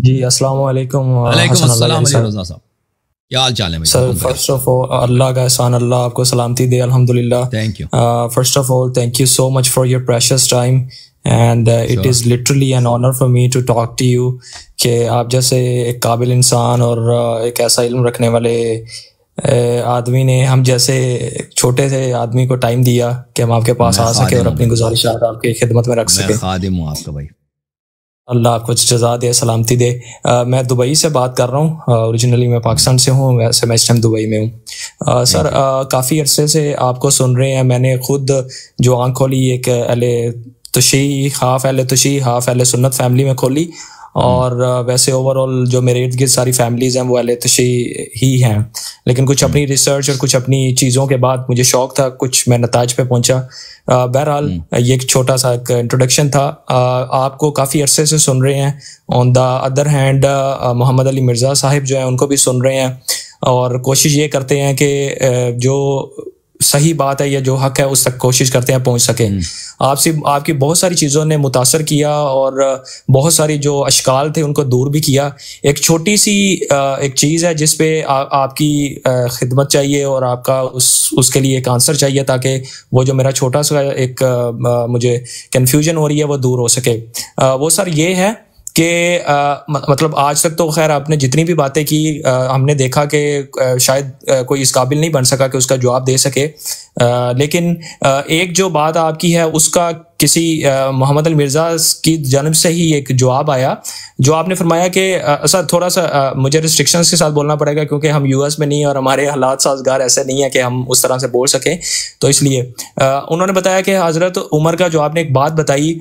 جی السلام علیکم وعلیکم حسن السلام اللہ علیہ رضا صاحب، کیا حال چال ہے بھائی؟ سر فرسٹ آف آل اللہ کا احسان، اللہ آپ کو سلامتی دے الحمدللہ. Thank you. First of all thank you so much for your precious time and it is literally an honor for me to talk to you کہ آپ جیسے ایک قابل انسان اور ایک ایسا علم رکھنے والے آدمی نے ہم جیسے چھوٹے سے آدمی کو ٹائم دیا کہ ہم آپ کے پاس آ سکے اور اپنی گزارشات آپ کی خدمت میں رکھ سکیں. میں خادم ہوں آپ کا بھائی. اللہ آپ کو جزا دے، سلامتی دے. میں دبئی سے بات کر رہا ہوں، اوریجنلی میں پاکستان سے ہوں، ویسے میں اس ٹائم دبئی میں ہوں. سر کافی عرصے سے آپ کو سن رہے ہیں. میں نے خود جو آنکھ کھولی ایک اہل تشیع، ہاف اہل تشیع ہاف اہل سنت فیملی میں کھولی، اور ویسے اوور آل جو میرے ارد گرد ساری فیملیز ہیں وہ اہل تشیع ہی ہیں، لیکن کچھ اپنی ریسرچ اور کچھ اپنی چیزوں کے بعد مجھے شوق تھا، کچھ میں نتائج پہ پہنچا. بہرحال یہ ایک چھوٹا سا ایک انٹروڈکشن تھا. آپ کو کافی عرصے سے سن رہے ہیں. آن دا ادر ہینڈ محمد علی مرزا صاحب جو ہیں ان کو بھی سن رہے ہیں، اور کوشش یہ کرتے ہیں کہ جو صحیح بات ہے یا جو حق ہے اس تک کوشش کرتے ہیں پہنچ سکیں. آپ کی بہت ساری چیزوں نے متاثر کیا اور بہت ساری جو اشکال تھے ان کو دور بھی کیا. ایک چھوٹی سی ایک چیز ہے جس پہ آپ کی خدمت چاہیے اور آپ کا اس کے لیے ایک آنسر چاہیے، تاکہ وہ جو میرا چھوٹا سا ایک مجھے کنفیوژن ہو رہی ہے وہ دور ہو سکے. وہ سر یہ ہے کہ مطلب آج تک تو خیر آپ نے جتنی بھی باتیں کی ہم نے دیکھا کہ شاید کوئی اس قابل نہیں بن سکا کہ اس کا جواب دے سکے، لیکن ایک جو بات آپ کی ہے اس کا کسی محمد المرزا کی جانب سے ہی ایک جواب آیا، جو آپ نے فرمایا کہ سر تھوڑا سا مجھے ریسٹرکشنز کے ساتھ بولنا پڑے گا کیونکہ ہم یو ایس میں نہیں اور ہمارے حالات سازگار ایسے نہیں ہیں کہ ہم اس طرح سے بول سکیں، تو اس لیے انہوں نے بتایا کہ حضرت عمر کا جو آپ نے ایک بات بتائی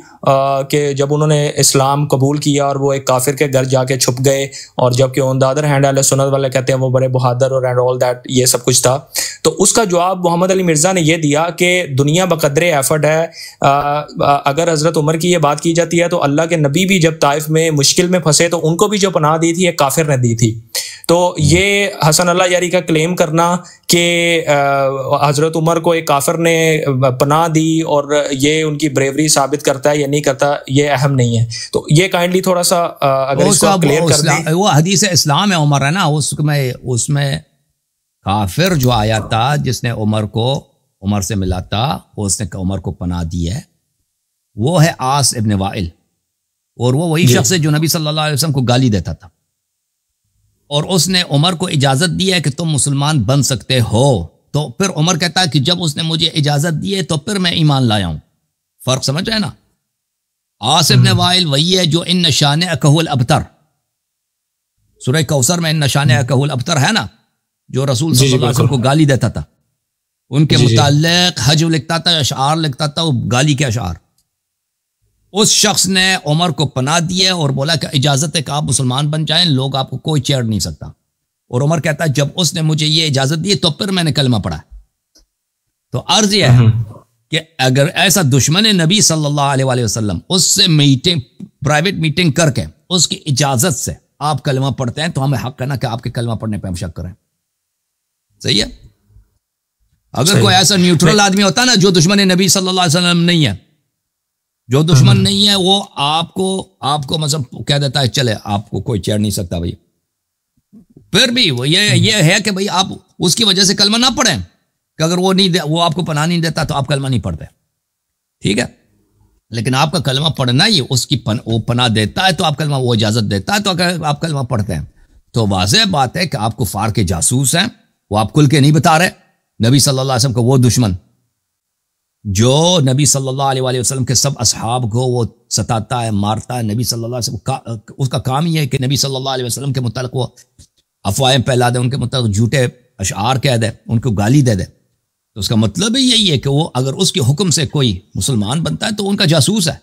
کہ جب انہوں نے اسلام قبول کیا اور وہ ایک کافر کے گھر جا کے چھپ گئے، اور جب کہ آن دا ادر ہینڈ اہل سنت والے کہتے ہیں وہ بڑے بہادر اور اینڈ آل دیٹ یہ سب کچھ تھا. تو اس کا جواب محمد علی مرزا نے یہ دیا کہ دنیا بقدر ایفرٹ ہے. اگر حضرت عمر کی یہ بات کی جاتی ہے تو اللہ کے نبی بھی جب طائف میں مشکل میں پھنسے تو ان کو بھی جو پناہ دی تھی ایک کافر نے دی تھی. تو یہ حسن اللہ یاری کا کلیم کرنا کہ حضرت عمر کو ایک کافر نے پناہ دی اور یہ ان کی بریوری ثابت کرتا ہے یا نہیں کرتا، یہ اہم نہیں ہے. تو یہ کائنڈلی تھوڑا سا اگر اس کو کلیئر کر دیں. وہ حدیث اسلام ہے عمر ہے نا، اس میں کافر جو آیا تھا جس نے عمر سے ملا تھا، اس نے عمر کو پناہ دی ہے، وہ ہے عاص ابن وائل، اور وہ وہی شخص ہے جو نبی صلی اللہ علیہ وسلم کو گالی دیتا تھا، اور اس نے عمر کو اجازت دی ہے کہ تم مسلمان بن سکتے ہو. تو پھر عمر کہتا ہے کہ جب اس نے مجھے اجازت دی ہے تو پھر میں ایمان لایا ہوں. فرق سمجھ رہے نا؟ عاص ابن وائل وہی ہے جو ان شانئک هو الابتر، سورہ کوثر میں ان شانئک هو الابتر ہے نا، جو رسول صلی اللہ علیہ وسلم کو گالی دیتا تھا، ان کے متعلق حج لکھتا تھا، اشعار لکھتا تھا، وہ گالی کے اشعار. اس شخص نے عمر کو پناہ دی ہے اور بولا کہ اجازت ہے کہ آپ مسلمان بن جائیں، لوگ آپ کو کوئی چھیڑ نہیں سکتا. اور عمر کہتا ہے جب اس نے مجھے یہ اجازت دی تو پھر میں نے کلمہ پڑھا. تو عرض یہ ہے کہ اگر ایسا دشمن نبی صلی اللہ علیہ وآلہ وسلم اس سے پرائیویٹ میٹنگ کر کے اس کی اجازت سے آپ کلمہ پڑھتے ہیں تو ہمیں حق ہے نا کہ آپ کے کلمہ پڑھنے پہ ہم شک کریں. صحیح ہے؟ اگر کوئی ایسا نیوٹرل آدمی ہوتا نا جو دشمن نبی صلی اللہ علیہ وسلم نہیں ہے، جو دشمن نہیں ہے، وہ آپ کو مطلب کہہ دیتا ہے چلے آپ کو کوئی چھیڑ نہیں سکتا بھائی، پھر بھی وہ یہ ہے کہ بھائی آپ اس کی وجہ سے کلمہ نہ پڑھیں کہ اگر وہ آپ کو پناہ نہیں دیتا تو آپ کلمہ نہیں پڑھتے، ٹھیک ہے؟ لیکن آپ کا کلمہ پڑھنا ہی اس کی وہ پناہ دیتا ہے تو آپ کلمہ، وہ اجازت دیتا ہے تو اگر آپ کلمہ پڑھتے ہیں تو واضح بات ہے کہ آپ کفار کے جاسوس ہیں. وہ آپ کھل کے نہیں بتا رہے نبی صلی اللہ علیہ وسلم کو وہ دشمن جو نبی صلی اللہ علیہ وآلہ وسلم کے سب اصحاب کو وہ ستاتا ہے، مارتا ہے. نبی صلی اللہ علیہ وسلم اس کا کام یہ ہے کہ نبی صلی اللہ علیہ وسلم کے متعلق وہ افواہیں پھیلا دے، ان کے متعلق جھوٹے اشعار کہہ دے، ان کو گالی دے دے. تو اس کا مطلب ہی یہی ہے کہ وہ اگر اس کے حکم سے کوئی مسلمان بنتا ہے تو ان کا جاسوس ہے،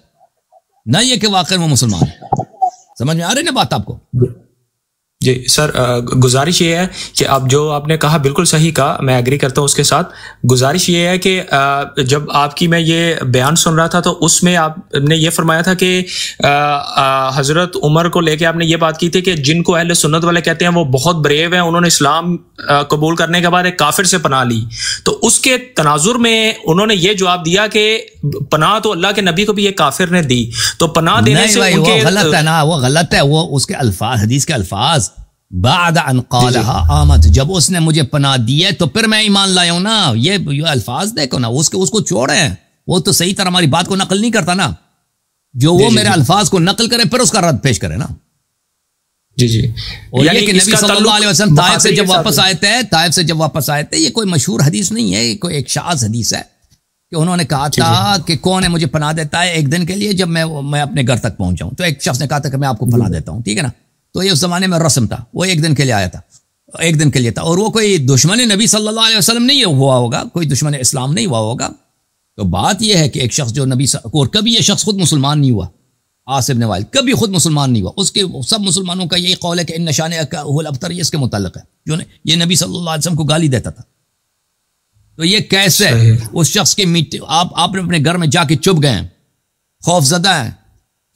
نہ یہ کہ واقعی وہ مسلمان ہے. سمجھ میں آ رہی نا بات آپ کو؟ جی سر، گزارش یہ ہے کہ اب جو آپ نے کہا بالکل صحیح کہا، میں ایگری کرتا ہوں اس کے ساتھ. گزارش یہ ہے کہ جب آپ کی میں یہ بیان سن رہا تھا تو اس میں آپ نے یہ فرمایا تھا کہ حضرت عمر کو لے کے آپ نے یہ بات کی تھی کہ جن کو اہل سنت والے کہتے ہیں وہ بہت بریو ہیں، انہوں نے اسلام قبول کرنے کے بعد ایک کافر سے پناہ لی. تو اس کے تناظر میں انہوں نے یہ جواب دیا کہ پناہ تو اللہ کے نبی کو بھی یہ کافر نے دی، تو پناہ دینے سے ان کے غلط ہے نا، وہ غلط ہے. وہ اس کے الفاظ، حدیث کے الفاظ، بعد ان قالها آمت، جب اس نے مجھے پناہ دی ہے تو پھر میں ایمان لایا ہوں نا. یہ الفاظ دیکھو نا، اس کو چھوڑیں، وہ تو صحیح طرح ہماری بات کو نقل نہیں کرتا نا. جو وہ میرے الفاظ کو نقل کرے پھر اس کا رد پیش کرے نا. جی اور یہ کہ نبی صلی اللہ علیہ وسلم طائف سے جب واپس آئے تھے، یہ کوئی مشہور حدیث نہیں ہے، یہ کوئی ایک شاذ حدیث ہے کہ انہوں نے کہا تھا کہ کون ہے مجھے پناہ دیتا ہے ایک دن کے لیے جب میں اپنے گھر تک پہنچاؤں. تو ایک شخص نے کہا تھا کہ میں آپ کو پناہ دیتا ہوں، ٹھیک ہے نا. تو یہ اس زمانے میں رسم تھا، وہ ایک دن کے لیے آیا تھا، ایک دن کے لیے تھا، اور وہ کوئی دشمن نبی صلی اللہ علیہ وسلم نہیں ہوا ہوگا، کوئی دشمن اسلام نہیں ہوا ہوگا. تو بات یہ ہے کہ ایک شخص جو نبی اور کبھی یہ شخص خود مسلمان نہیں ہوا، عاص بن وائل کبھی خود مسلمان نہیں ہوا. اس کے سب مسلمانوں کا یہی قول ہے کہ ان شانئک هو الابتر، یہ اس کے متعلق ہے، جو یہ نبی صلی اللہ علیہ وسلم کو گالی دیتا تھا. تو یہ کیسے اس شخص کے آپ نے اپنے گھر میں جا کے چپ گئے، خوف زدہ ہیں،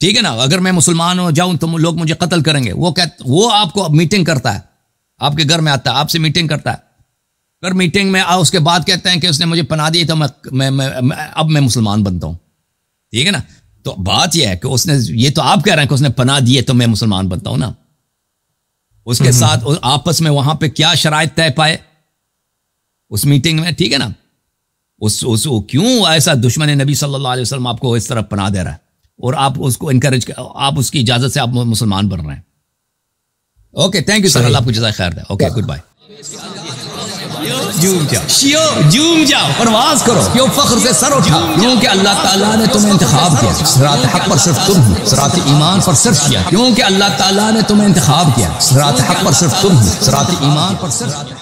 ٹھیک ہے نا. اگر میں مسلمان ہو جاؤں تو لوگ مجھے قتل کریں گے. وہ آپ کو میٹنگ کرتا ہے، آپ کے گھر میں آتا ہے، آپ سے میٹنگ کرتا ہے، پھر میٹنگ میں اس کے بعد کہتے ہیں کہ اس نے مجھے پناہ دی تو اب میں مسلمان بنتا ہوں، ٹھیک ہے نا. تو بات یہ ہے کہ اس نے، یہ تو آپ کہہ رہے ہیں کہ اس نے پناہ دی تو میں مسلمان بنتا ہوں نا. اس کے ساتھ آپس میں وہاں پہ کیا شرائط طے پائے اس میٹنگ میں، ٹھیک ہے نا. کیوں ایسا دشمن نبی صلی اللہ علیہ وسلم آپ کو اس طرح پناہ دے رہا ہے اور آپ اس کو انکریج، آپ اس کی اجازت سے آپ مسلمان بن رہے ہیں. اوکے، تھینک یو سر، اللہ آپ کو جزائے خیر دے. Okay, good bye. جوم جاؤ، پرواز کرو، کیوں فخر سے سر اٹھا، کیونکہ اللہ تعالیٰ نے تمہیں انتخاب کیا. صراط حق پر صرف تم ہو، صراط ایمان پر صرف کیا، کیونکہ اللہ تعالیٰ نے تمہیں انتخاب کیا. صراط حق پر صرف تم ہو، صراط ایمان پر صرف